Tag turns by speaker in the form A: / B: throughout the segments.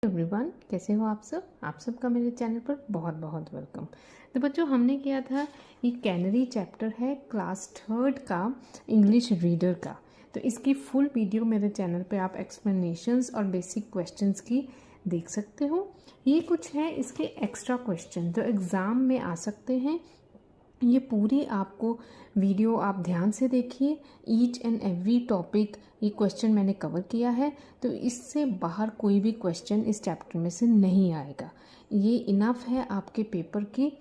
A: Everyone, कैसे हो आप सबका मेरे चैनल पर बहुत बहुत वेलकम। तो बच्चों, हमने किया था ये कैनरी चैप्टर है क्लास 3 का इंग्लिश रीडर का। तो इसकी फुल वीडियो मेरे चैनल पे आप एक्सप्लेनेशंस और बेसिक क्वेश्चंस की देख सकते हो। ये कुछ है इसके एक्स्ट्रा क्वेश्चन जो एग्ज़ाम में आ सकते हैं। ये पूरी आपको वीडियो आप ध्यान से देखिए, ईच एंड एवरी टॉपिक ये क्वेश्चन मैंने कवर किया है, तो इससे बाहर कोई भी क्वेश्चन इस चैप्टर में से नहीं आएगा। ये इनफ है आपके पेपर की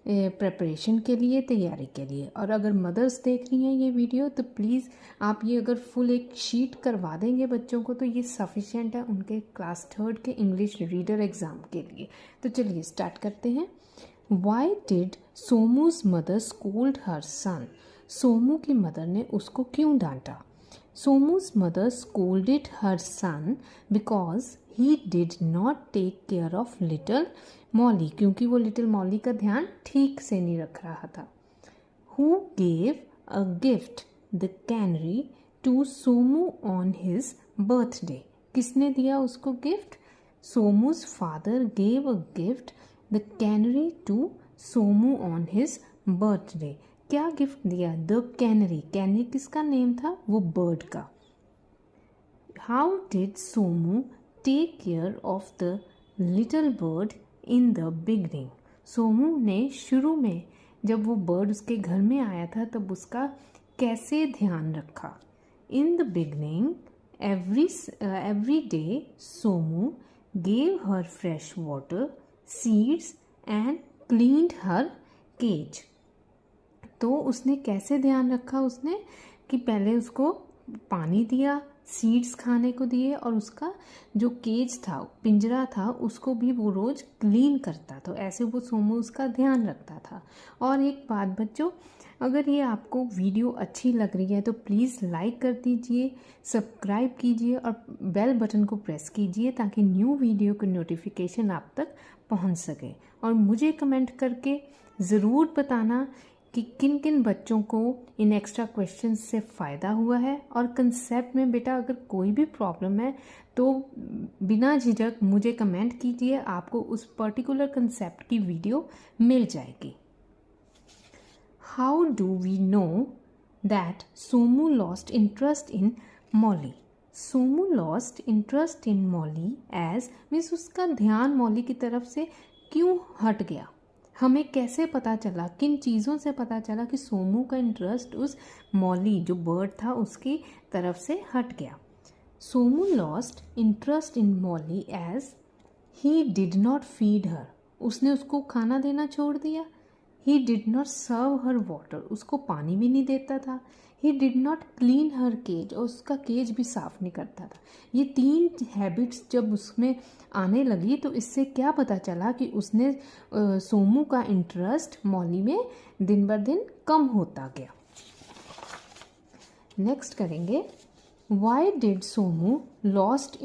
A: प्रिपरेशन के लिए, तैयारी के लिए। और अगर मदर्स देख रही हैं ये वीडियो तो प्लीज़ आप ये अगर फुल एक शीट करवा देंगे बच्चों को तो ये सफिशेंट है उनके क्लास 3 के इंग्लिश रीडर एग्ज़ाम के लिए। तो चलिए स्टार्ट करते हैं। Why did सोमू's mother scold her son? Somu की मदर ने उसको क्यों डांटा? सोमू's mother scolded her son because he did not take care of little Molly, क्योंकि वो लिटिल मॉली का ध्यान ठीक से नहीं रख रहा था। Who gave a gift the canary to Somu on his birthday? किसने दिया उसको गिफ्ट? सोमू's father gave a gift the canary to Somu on his birthday. क्या गिफ्ट दिया? The canary. कैनरी किसका नेम था? वो बर्ड का। How did Somu take care of the little bird in the beginning? Somu ने शुरू में जब वो बर्ड उसके घर में आया था तब उसका कैसे ध्यान रखा? In the beginning every day Somu gave her fresh water, seeds and cleaned her cage. तो उसने कैसे ध्यान रखा? उसने कि पहले उसको पानी दिया, सीड्स खाने को दिए और उसका जो केज था, पिंजरा था, उसको भी वो रोज़ क्लीन करता। तो ऐसे वो सोमू उसका ध्यान रखता था। और एक बात बच्चों, अगर ये आपको वीडियो अच्छी लग रही है तो प्लीज़ लाइक कर दीजिए, सब्सक्राइब कीजिए और बेल बटन को प्रेस कीजिए ताकि न्यू वीडियो की नोटिफिकेशन आप तक पहुंच सके। और मुझे कमेंट करके ज़रूर बताना कि किन किन बच्चों को इन एक्स्ट्रा क्वेश्चन से फ़ायदा हुआ है। और कंसेप्ट में बेटा अगर कोई भी प्रॉब्लम है तो बिना झिझक मुझे कमेंट कीजिए, आपको उस पर्टिकुलर कंसेप्ट की वीडियो मिल जाएगी। How do we know that Somu lost interest in Molly? Somu lost interest in Molly as means उसका ध्यान मॉली की तरफ से क्यों हट गया? हमें कैसे पता चला, किन चीज़ों से पता चला कि सोमू का इंटरेस्ट उस मॉली जो बर्ड था उसकी तरफ से हट गया? Somu lost interest in Molly as he did not feed her. उसने उसको खाना देना छोड़ दिया। He did not serve her water, उसको पानी भी नहीं देता था। He did not clean her cage, और उसका केज भी साफ नहीं करता था। ये 3 हैबिट्स जब उसमें आने लगी तो इससे क्या पता चला कि उसने सोमू का इंटरेस्ट मॉली में दिन ब दिन कम होता गया। नेक्स्ट करेंगे, why did Somu lost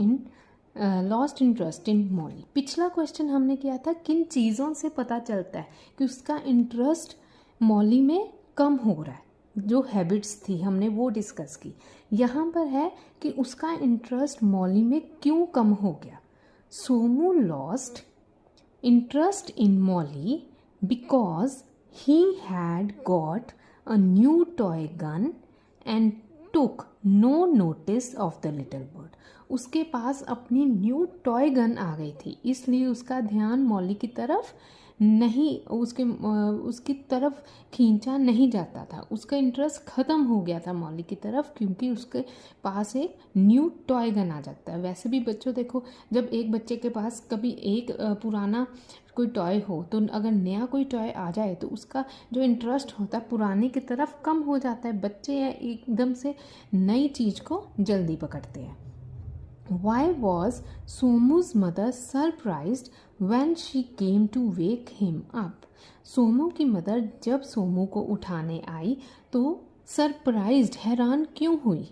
A: interest in Molly? पिछला क्वेश्चन हमने किया था किन चीज़ों से पता चलता है कि उसका इंटरेस्ट मॉली में कम हो रहा है, जो हैबिट्स थी हमने वो डिस्कस की। यहाँ पर है कि उसका इंटरेस्ट मॉली में क्यों कम हो गया। Somu lost interest in Molly because he had got a new toy gun and took no notice of the little bird. उसके पास अपनी न्यू टॉय गन आ गई थी, इसलिए उसका ध्यान मॉली की तरफ नहीं, उसकी तरफ खींचा नहीं जाता था। उसका इंटरेस्ट ख़त्म हो गया था मॉली की तरफ क्योंकि उसके पास एक न्यू टॉय गन आ जाता है। वैसे भी बच्चों देखो, जब एक बच्चे के पास कभी एक पुराना कोई टॉय हो तो अगर नया कोई टॉय आ जाए तो उसका जो इंटरेस्ट होता है पुराने की तरफ कम हो जाता है। बच्चे एकदम से नई चीज़ को जल्दी पकड़ते हैं। Why was सोमू's mother surprised when she came to wake him up? Somu की मदर जब सोमू को उठाने आई तो सरप्राइज्ड, हैरान क्यों हुई?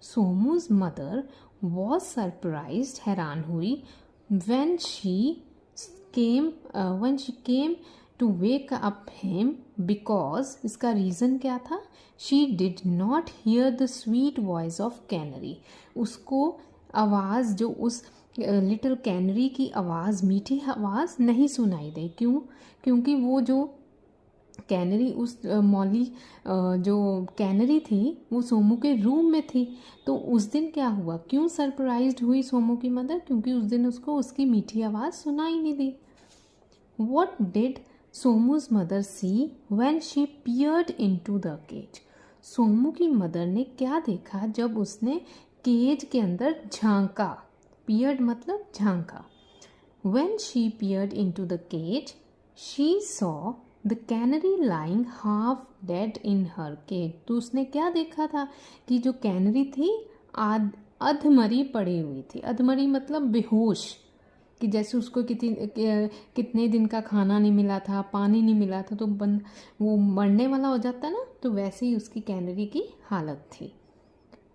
A: सोमू's mother was surprised, हैरान हुई when she came to wake up him because, इसका रीज़न क्या था? She did not hear the sweet voice of canary. उसको आवाज़ जो उस लिटिल कैनरी की आवाज़, मीठी आवाज़ नहीं सुनाई दे। क्यों? क्योंकि वो जो कैनरी उस मॉली जो कैनरी थी वो सोमू के रूम में थी। तो उस दिन क्या हुआ, क्यों सरप्राइज्ड हुई सोमू की मदर? क्योंकि उस दिन उसको उसकी मीठी आवाज़ सुनाई नहीं दी। What did Somu's mother see when she peered into the cage? Somu की मदर ने क्या देखा जब उसने केज के अंदर झांका? peered मतलब झांका। When she peered into the cage, she saw the canary lying half dead in her cage. तो उसने क्या देखा था कि जो कैनरी थी अधमरी पड़ी हुई थी। अधमरी मतलब बेहोश, कि जैसे उसको कितने दिन का खाना नहीं मिला था, पानी नहीं मिला था, तो वो मरने वाला हो जाता ना, तो वैसे ही उसकी कैनरी की हालत थी।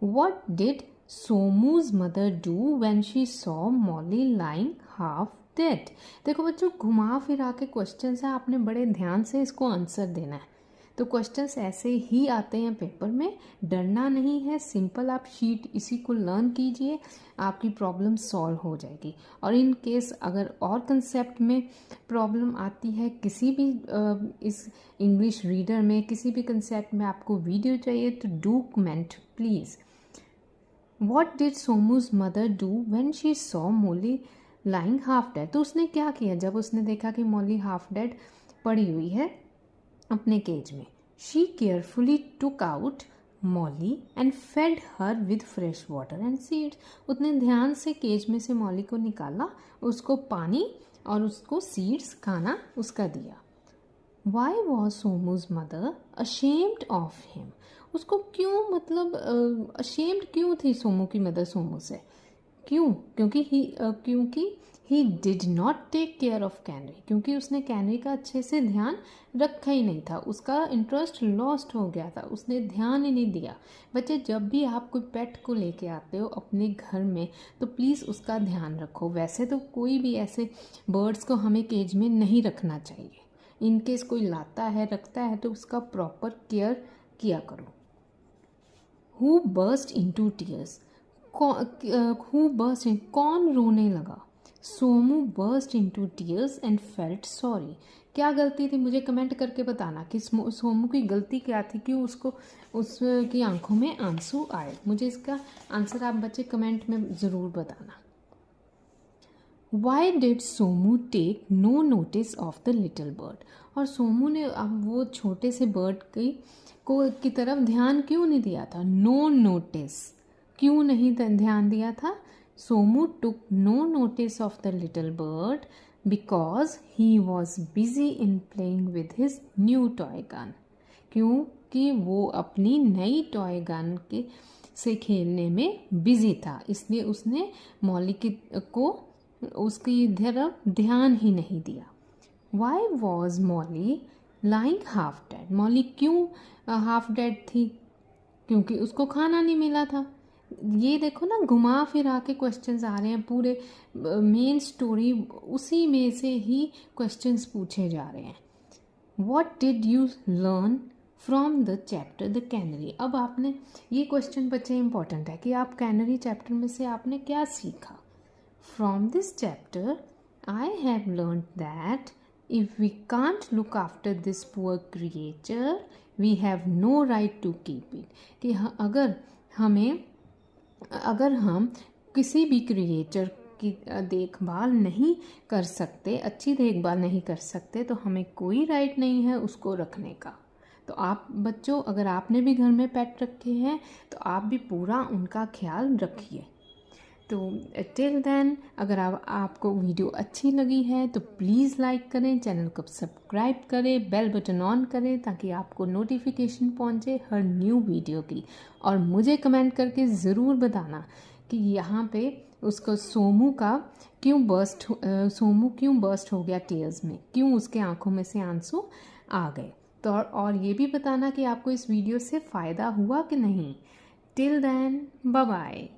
A: What did Somu's mother do when she saw Molly lying half dead? देखो बच्चों, घुमा फिरा के क्वेश्चन है, आपने बड़े ध्यान से इसको आंसर देना है। तो क्वेश्चंस ऐसे ही आते हैं पेपर में, डरना नहीं है। सिंपल आप शीट इसी को लर्न कीजिए, आपकी प्रॉब्लम सॉल्व हो जाएगी। और इन केस अगर और कंसेप्ट में प्रॉब्लम आती है, किसी भी इस इंग्लिश रीडर में किसी भी कंसेप्ट में आपको वीडियो चाहिए, तो do comment please. What did Somu's mother do when she saw Molly lying half dead? तो उसने क्या किया जब उसने देखा कि मॉली हाफ डेड पड़ी हुई है अपने केज में? She carefully took out Molly and fed her with fresh water and seeds. उसने ध्यान से केज में से मॉली को निकाला, उसको पानी और उसको सीड्स खाना उसका दिया। Why was Somu's mother ashamed of him? उसको क्यों, मतलब ashamed क्यों थी सोमू की मदर सोमू से? क्यों? क्योंकि he did not take care of canary, क्योंकि उसने कैनरी का अच्छे से ध्यान रखा ही नहीं था। उसका इंटरेस्ट लॉस्ट हो गया था, उसने ध्यान ही नहीं दिया। बच्चे, जब भी आप कोई पेट को लेके आते हो अपने घर में, तो प्लीज़ उसका ध्यान रखो। वैसे तो कोई भी ऐसे बर्ड्स को हमें केज में नहीं रखना चाहिए। इनकेस कोई लाता है रखता है तो उसका प्रॉपर केयर किया करो। Who burst into tears? कौन रोने लगा? Somu burst into tears and felt sorry. क्या गलती थी, मुझे कमेंट करके बताना कि सोमू की गलती क्या थी, क्यों उसको उसकी आंखों में आंसू आए। मुझे इसका आंसर आप बच्चे कमेंट में ज़रूर बताना। Why did Somu take no notice of the little bird? और सोमू ने अब वो छोटे से बर्ड की तरफ ध्यान क्यों नहीं दिया था? नो नोटिस क्यों नहीं ध्यान दिया था? Somu took no notice of the little bird because he was busy in playing with his new toy gun. क्योंकि वो अपनी नई टॉय गन से खेलने में बिजी था, इसलिए उसने मॉली को उसकी तरफ ध्यान ही नहीं दिया। Why was Molly lying half dead? Molly क्यों हाफ डेड थी? क्योंकि उसको खाना नहीं मिला था। ये देखो ना, घुमा फिरा के क्वेश्चंस आ रहे हैं, पूरे मेन स्टोरी उसी में से ही क्वेश्चंस पूछे जा रहे हैं। What did you learn from the chapter the canary? अब आपने ये क्वेश्चन बच्चे इंपॉर्टेंट है कि आप कैनरी चैप्टर में से आपने क्या सीखा। From this chapter, I have learned that if we can't look after this poor creature, we have no right to keep it. कि अगर हम किसी भी क्रिएचर की देखभाल नहीं कर सकते, अच्छी देखभाल नहीं कर सकते, तो हमें कोई राइट नहीं है उसको रखने का। तो आप बच्चों, अगर आपने भी घर में पेट रखे हैं तो आप भी पूरा उनका ख्याल रखिए। तो टिल देन, अगर आपको वीडियो अच्छी लगी है तो प्लीज़ लाइक करें, चैनल को सब्सक्राइब करें, बेल बटन ऑन करें ताकि आपको नोटिफिकेशन पहुंचे हर न्यू वीडियो की। और मुझे कमेंट करके ज़रूर बताना कि यहाँ पे उसको सोमू क्यों बर्स्ट हो गया टीयर्स में, क्यों उसके आंखों में से आंसू आ गए। तो और ये भी बताना कि आपको इस वीडियो से फ़ायदा हुआ कि नहीं। Till then, bye bye.